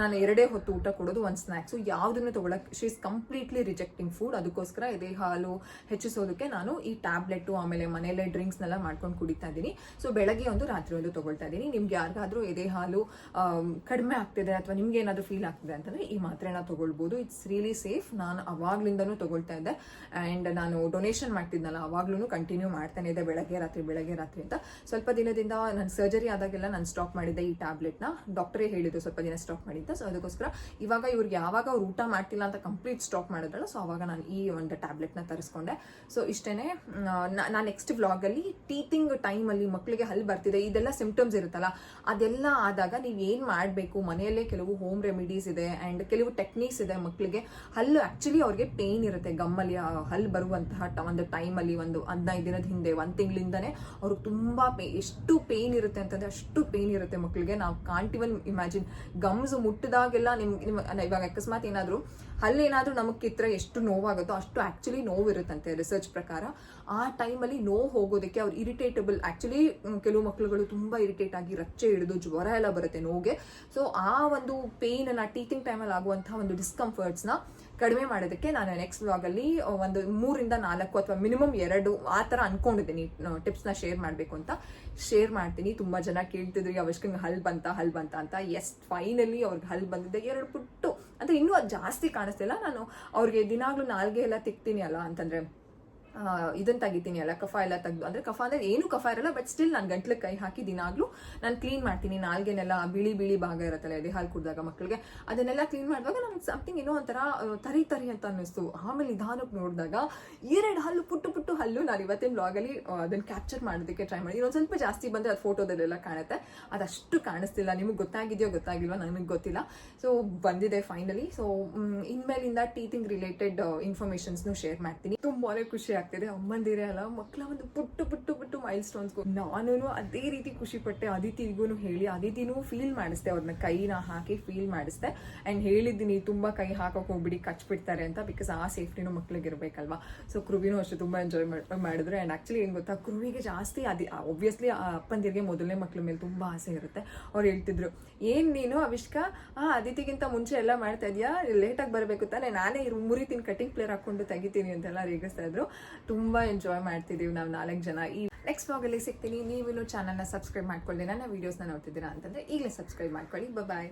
ನಾನು 2 ಹೊತ್ತು ಊಟ ಕೊಡೋದು, ಒಂದು ಸ್ನ್ಯಾಕ್ಸು, ಯಾವುದನ್ನು ತೊಗೊಳಕ್ಕೆ she is completely rejecting food. ಅದಕ್ಕೋಸ್ಕರ ಎದೆ ಹಾಲು ಹೆಚ್ಚಿಸೋದಕ್ಕೆ ನಾನು ಈ ಟ್ಯಾಬ್ಲೆಟು ಆಮೇಲೆ ಮನೆಯಲ್ಲೇ ಡ್ರಿಂಕ್ಸ್ನೆಲ್ಲ ಮಾಡ್ಕೊಂಡು ಕುಡಿತಾ ಇದ್ದೀನಿ. ಸೊ ಬೆಳಗ್ಗೆ ಒಂದು ರಾತ್ರಿ ಒಂದು ತೊಗೊಳ್ತಾ ಇದ್ದೀನಿ. ನಿಮ್ಗೆ ಯಾರಿಗಾದ್ರೂ ಎದೆ ಹಾಲು ಕಡಿಮೆ ಆಗ್ತಿದೆ ಅಥವಾ ನಿಮ್ಗೆ ಏನಾದರೂ ಫೀಲ್ ಆಗ್ತಿದೆ ಅಂತಂದರೆ ಈ ಮಾತ್ರೆನ ತೊಗೊಳ್ಬೋದು. It's really safe. ನಾನು ಅವಾಗ್ಲಿಂದನೂ ತೊಗೊಳ್ತಾ ಇದ್ದೆ. ಆ್ಯಂಡ್ ನಾನು ಡೊನೇಷನ್ ಮಾಡ್ತಿದ್ನಲ್ಲ ಅವಾಗ್ಲೂ ಕಂಟಿನ್ಯೂ ಮಾಡ್ತಾನೆ ಇದೆ, ಬೆಳಗ್ಗೆ ರಾತ್ರಿ ಅಂತ. ಸ್ವಲ್ಪ ದಿನದಿಂದ ನನ್ನ ಸರ್ಜರಿ ಆದಾಗೆಲ್ಲ ನಾನು ಸ್ಟಾಪ್ ಮಾಡಿದ್ದೆ ಈ ಟ್ಯಾಬ್ಲೆಟ್ನ. ಡಾಕ್ಟರೇ ಹೇಳಿದ್ದು ಸ್ವಲ್ಪ ದಿನ ಸ್ಟಾಪ್ ಮಾಡಿದ್ದೆ. ಸೊ ಅದಕ್ಕೋಸ್ಕರ ಇವಾಗ ಇವ್ರಿಗೆ ಯಾವಾಗ ಅವ್ರು ಊಟ ಮಾಡ್ತಿಲ್ಲ ಅಂತ ಕಂಪ್ಲೀಟ್ ಸ್ಟಾಪ್ ಮಾಡಿದ್ರಲ್ಲ, ಸೊ ಅವಾಗ ನಾನು ಈ ಒಂದು ಟ್ಯಾಬ್ಲೆಟ್ನ ತರಿಸ್ಕೊಂಡೆ. ಸೊ ಇಷ್ಟೇ. ನಾನು ನೆಕ್ಸ್ಟ್ ವ್ಲಾಗಲ್ಲಿ ಟೀತಿಂಗ್ ಟೈಮಲ್ಲಿ ಮಕ್ಕಳಿಗೆ ಹಲ್ಲು ಬರ್ತಿದೆ, ಇದೆಲ್ಲ ಸಿಂಪ್ಟಮ್ಸ್ ಇರುತ್ತಲ್ಲ, ಅದೆಲ್ಲ ಆದಾಗ ನೀವು ಏನು ಮಾಡಬೇಕು, ಮನೆಯಲ್ಲೇ ಕೆಲವು ಹೋಮ್ ರೆಮಿಡೀಸ್ ಇದೆ ಆ್ಯಂಡ್ ಕೆಲವು ಟೆಕ್ನಿಕ್ಸ್ ಇದೆ. ಮಕ್ಕಳಿಗೆ ಹಲ್ಲು ಆ್ಯಕ್ಚುಲಿ ಅವ್ರಿಗೆ ಪೇಯ್ನ್ ಇರುತ್ತೆ, ಗಮ್ಮಲ್ಲಿ ಹಲ್ಲು ಬರುವಂತಹ ಒಂದು ಟೈಮಲ್ಲಿ, ಒಂದು 15 ದಿನದ ಹಿಂದೆ, 1 ತಿಂಗಳಿಂದನೇ ಅವ್ರಿಗೆ ತುಂಬ ಎಷ್ಟು ಪೇಯ್ನ್ ಇರುತ್ತೆ ಅಂತಂದರೆ ಅಷ್ಟು ಪೇಯ್ನ್ ಇರುತ್ತೆ ಮಕ್ಕಳಿಗೆ. ನಾವು ಕಾಂಟ್ ಇವನ್ ಇಮ್ಯಾಜಿನ್. ಗಮ್ಸ್ ಮುಟ್ಟಿದಾಗೆಲ್ಲ ನಿಮ್ಮ ಇವಾಗ ಅಕಸ್ಮಾತ್ ಏನಾದರೂ ಹಲ್ಲೇನಾದರೂ ನಮಗೆ ಕಿತ್ತರೆ ಎಷ್ಟು ನೋವಾಗುತ್ತೋ ಅಷ್ಟು ಆ್ಯಕ್ಚುಲಿ ನೋವಿರುತ್ತಂತೆ ರಿಸರ್ಚ್ ಪ್ರಕಾರ. ಆ ಟೈಮಲ್ಲಿ ನೋವು ಹೋಗೋದಕ್ಕೆ ಅವ್ರು ಇರಿಟೇಟಬಲ್, ಆ್ಯಕ್ಚುಲಿ ಕೆಲವು ಮಕ್ಕಳುಗಳು ತುಂಬ ಇರಿಟೇಟ್ ಆಗಿ ರಚ್ಚೆ ಹಿಡಿದು ಜ್ವರ ಎಲ್ಲ ಬರುತ್ತೆ ನೋವಿಗೆ. ಸೊ ಆ ಒಂದು ಪೇಯ್ನನ್ನು, ಟೀಚಿಂಗ್ ಟೈಮಲ್ಲಿ ಆಗುವಂತಹ ಒಂದು ಡಿಸ್ಕಂಫರ್ಟ್ಸ್ನ ಕಡಿಮೆ ಮಾಡೋದಕ್ಕೆ ನಾನು ನೆಕ್ಸ್ಟ್ ವ್ಲಾಗಲ್ಲಿ ಒಂದು 3-4 ಅಥವಾ ಮಿನಿಮಮ್ 2 ಆ ಥರ ಅಂದ್ಕೊಂಡಿದ್ದೀನಿ ಟಿಪ್ಸ್ನ ಶೇರ್ ಮಾಡಬೇಕು ಅಂತ. ಶೇರ್ ಮಾಡ್ತೀನಿ. ತುಂಬ ಜನ ಕೇಳ್ತಿದ್ರಿ ಅವಿಷ್ಕಂಗೆ ಹಲ್ಲು ಬಂತ ಅಂತ. ಎಸ್, ಫೈನಲಿ ಅವ್ರಿಗೆ ಹಲ್ಲು ಬಂದಿದ್ದೆ. 2 ಪುಟ್ಟು ಅಂದರೆ ಇನ್ನೂ ಅದು ಜಾಸ್ತಿ ಕಾಣಿಸ್ತಿಲ್ಲ. ನಾನು ಅವ್ರಿಗೆ ದಿನಾಗ್ಲೂ ನಾಲ್ಗೆ ಎಲ್ಲ ತಿಕ್ತೀನಿ ಅಲ್ಲ ಅಂತಂದರೆ ಇದನ್ನು ತೆಗಿತೀನಿ ಅಲ್ಲ, ಕಫ ಎಲ್ಲ ತೆಗೆದು, ಅಂದರೆ ಕಫ ಅಂದರೆ ಏನು ಕಫ ಇರಲ್ಲ, ಬಟ್ ಸ್ಟಿಲ್ ನಾನು ಗಂಟ್ಲಿಗೆ ಕೈ ಹಾಕಿ ದಿನಾಗ್ಲೂ ನಾನು ಕ್ಲೀನ್ ಮಾಡ್ತೀನಿ. ನಾಲ್ಗೆನೆಲ್ಲ ಬಿಳಿ ಭಾಗ ಇರುತ್ತಲ್ಲ ಎದೆ ಹಾಲು ಕುಡಿದಾಗ ಮಕ್ಕಳಿಗೆ, ಅದನ್ನೆಲ್ಲ ಕ್ಲೀನ್ ಮಾಡಿದಾಗ ನಮ್ಗೆ ಸಮಥಿಂಗ್ ಏನೋ ಒಂಥರ ತರಿ ಅಂತ ಅನ್ನಿಸ್ತು. ಆಮೇಲೆ ನಿಧಾನಕ್ಕೆ ನೋಡಿದಾಗ 2 ಹಲ್ಲು, ಪುಟ್ಟು ಹಲ್ಲು. ನಾನು ಇವತ್ತಿನ ವ್ಲಾಗಲ್ಲಿ ಅದನ್ನು ಕ್ಯಾಪ್ಚರ್ ಮಾಡೋದಕ್ಕೆ ಟ್ರೈ ಮಾಡಿ. ಇನ್ನೊಂದು ಸ್ವಲ್ಪ ಜಾಸ್ತಿ ಬಂದರೆ ಅದು ಫೋಟೋದಲ್ಲೆಲ್ಲ ಕಾಣುತ್ತೆ, ಅದಷ್ಟು ಕಾಣಿಸ್ತಿಲ್ಲ. ನಿಮಗೆ ಗೊತ್ತಾಗಿಲ್ವಾ ನನಗೆ ಗೊತ್ತಿಲ್ಲ. ಸೊ ಬಂದಿದೆ ಫೈನಲಿ. ಸೊ ಇನ್ಮೇಲಿಂದ ಟೀಚಿಂಗ್ ರಿಲೇಟೆಡ್ ಇನ್ಫಾರ್ಮೇಷನ್ಸ್ನು ಶೇರ್ ಮಾಡ್ತೀನಿ. ತುಂಬಾ ಖುಷಿ ಆಗ್ತಿದೆ. ಅಮ್ಮಂದಿರೇ ಅಲ್ಲ, ಮಕ್ಕಳ ಒಂದು ಪುಟ್ಟು ಮೈಲ್ ಸ್ಟೋನ್ಸ್. ನಾನು ಅದೇ ರೀತಿ ಖುಷಿ ಪಟ್ಟೆ. ಅದಿತಿಗೂ ಹೇಳಿ, ಅದಿತಿನೂ ಫೀಲ್ ಮಾಡಿಸ್ದೆ, ಅವ್ರನ್ನ ಕೈನ ಹಾಕಿ ಫೀಲ್ ಮಾಡಿಸ್ದೆ. ಆ್ಯಂಡ್ ಹೇಳಿದ್ದೀನಿ ತುಂಬ ಕೈ ಹಾಕೋಕೆ ಹೋಗ್ಬಿಡಿ, ಕಚ್ಬಿಡ್ತಾರೆ ಅಂತ, ಬಿಕಾಸ್ ಆ ಸೇಫ್ಟಿನೂ ಮಕ್ಳಿಗೆ ಇರಬೇಕಲ್ವಾ. ಸೊ ಕೃವಿನೂ ಅಷ್ಟು ತುಂಬ ಎಂಜಾಯ್ ಮಾಡಿದ್ರು. ಆ್ಯಂಡ್ ಆ್ಯಕ್ಚುಲಿ ಏನು ಗೊತ್ತಾ, ಕೃವಿಗೆ ಜಾಸ್ತಿ ಒಬ್ವಿಯಸ್ಲಿ ಅಪ್ಪಂದಿರಿಗೆ ಮೊದಲನೇ ಮಕ್ಳ ಮೇಲೆ ತುಂಬ ಆಸೆ ಇರುತ್ತೆ. ಅವ್ರು ಹೇಳ್ತಿದ್ರು, ಏನು ನೀನು ಅವಿಷ್ಕ ಅದಿತಿಗಿಂತ ಮುಂಚೆ ಎಲ್ಲ ಮಾಡ್ತಾ ಇದೆಯಾ, ಲೇಟಾಗಿ ಬರಬೇಕು ತಾನೆ, ನಾನೇ ಮುರಿತೀನಿ, ಕಟಿಂಗ್ ಪ್ಲೇರ್ ಹಾಕ್ಕೊಂಡು ತೆಗಿತೀನಿ ಅಂತೆಲ್ಲ ರೇಗಿಸ್ತಾ ಇದ್ರು. ತುಂಬ ಎಂಜಾಯ್ ಮಾಡ್ತಿದ್ದೀವಿ ನಾವು 4 ಜನ. ಈ ನೆಕ್ಸ್ಟ್ ವ್ಲಾಗಲ್ಲಿ ಸಿಗ್ತೀನಿ. ನೀವಿನ್ನೂ ಚಾನಲ್ನ ಸಬ್ಸ್ಕ್ರೈಬ್ ಮಾಡ್ಕೊಳ್ಳಿ, ನನ್ನ ವೀಡಿಯೋಸ್ನ ನೋಡ್ತಿದ್ದೀರಾ ಅಂತಂದರೆ ಈಗಲೇ ಸಬ್ಸ್ಕ್ರೈಬ್ ಮಾಡ್ಕೊಳ್ಳಿ. ಬಾಯ್.